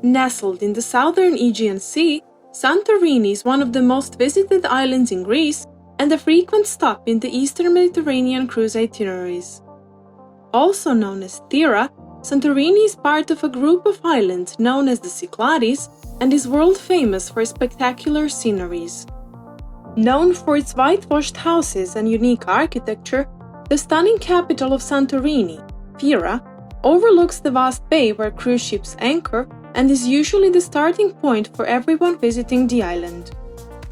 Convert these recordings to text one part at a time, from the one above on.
Nestled in the southern Aegean Sea, Santorini is one of the most visited islands in Greece and a frequent stop in the Eastern Mediterranean cruise itineraries. Also known as Fira, Santorini is part of a group of islands known as the Cyclades and is world famous for spectacular sceneries. Known for its whitewashed houses and unique architecture, the stunning capital of Santorini, Fira, overlooks the vast bay where cruise ships anchor and is usually the starting point for everyone visiting the island.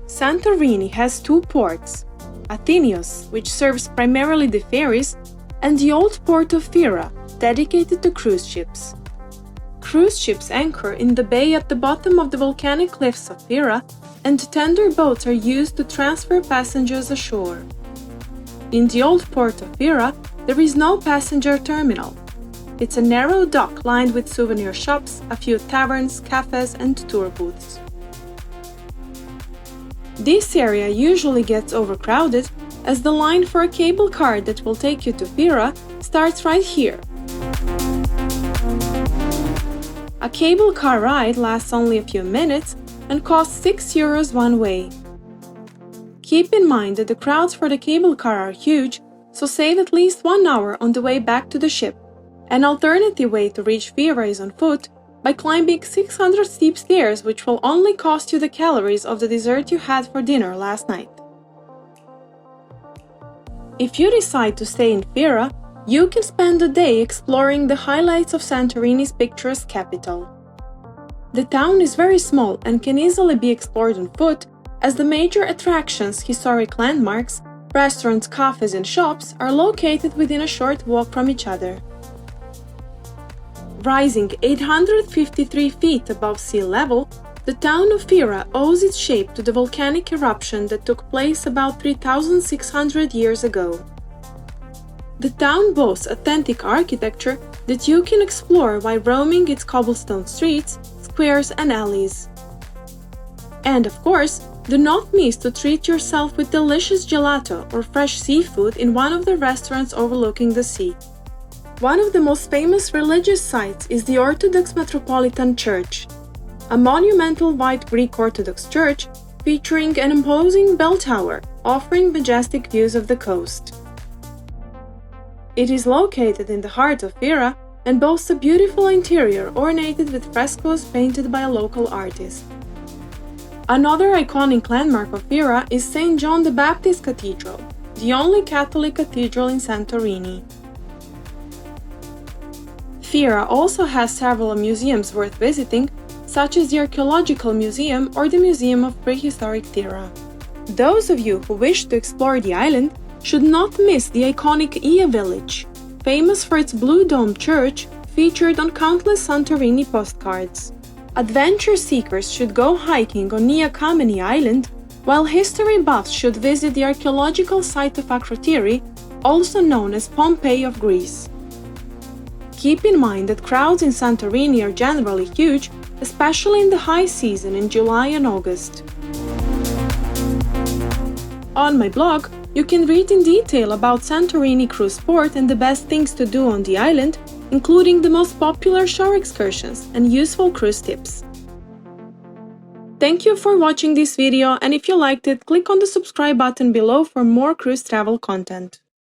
Santorini has two ports, Athenios, which serves primarily the ferries, and the old port of Fira, dedicated to cruise ships. Cruise ships anchor in the bay at the bottom of the volcanic cliffs of Fira, and tender boats are used to transfer passengers ashore. In the old port of Fira, there is no passenger terminal. It's a narrow dock lined with souvenir shops, a few taverns, cafes, and tour booths. This area usually gets overcrowded, as the line for a cable car that will take you to Fira starts right here. A cable car ride lasts only a few minutes and costs €6 one way. Keep in mind that the crowds for the cable car are huge, so save at least 1 hour on the way back to the ship. An alternative way to reach Fira is on foot, by climbing 600 steep stairs, which will only cost you the calories of the dessert you had for dinner last night. If you decide to stay in Fira, you can spend a day exploring the highlights of Santorini's picturesque capital. The town is very small and can easily be explored on foot, as the major attractions, historic landmarks, restaurants, cafes, and shops are located within a short walk from each other. Rising 853 feet above sea level, the town of Fira owes its shape to the volcanic eruption that took place about 3,600 years ago. The town boasts authentic architecture that you can explore while roaming its cobblestone streets, squares, and alleys. And of course, do not miss to treat yourself with delicious gelato or fresh seafood in one of the restaurants overlooking the sea. One of the most famous religious sites is the Orthodox Metropolitan Church, a monumental white Greek Orthodox church featuring an imposing bell tower offering majestic views of the coast. It is located in the heart of Fira and boasts a beautiful interior ornated with frescoes painted by a local artist. Another iconic landmark of Fira is St. John the Baptist Cathedral, the only Catholic cathedral in Santorini. Fira also has several museums worth visiting, such as the Archaeological Museum or the Museum of Prehistoric Fira. Those of you who wish to explore the island should not miss the iconic Ea village, famous for its blue dome church featured on countless Santorini postcards. Adventure seekers should go hiking on Nea Kameni Island, while history buffs should visit the archaeological site of Akrotiri, also known as Pompeii of Greece. Keep in mind that crowds in Santorini are generally huge, especially in the high season in July and August. On my blog, you can read in detail about Santorini cruise port and the best things to do on the island, including the most popular shore excursions and useful cruise tips. Thank you for watching this video, and if you liked it, click on the subscribe button below for more cruise travel content.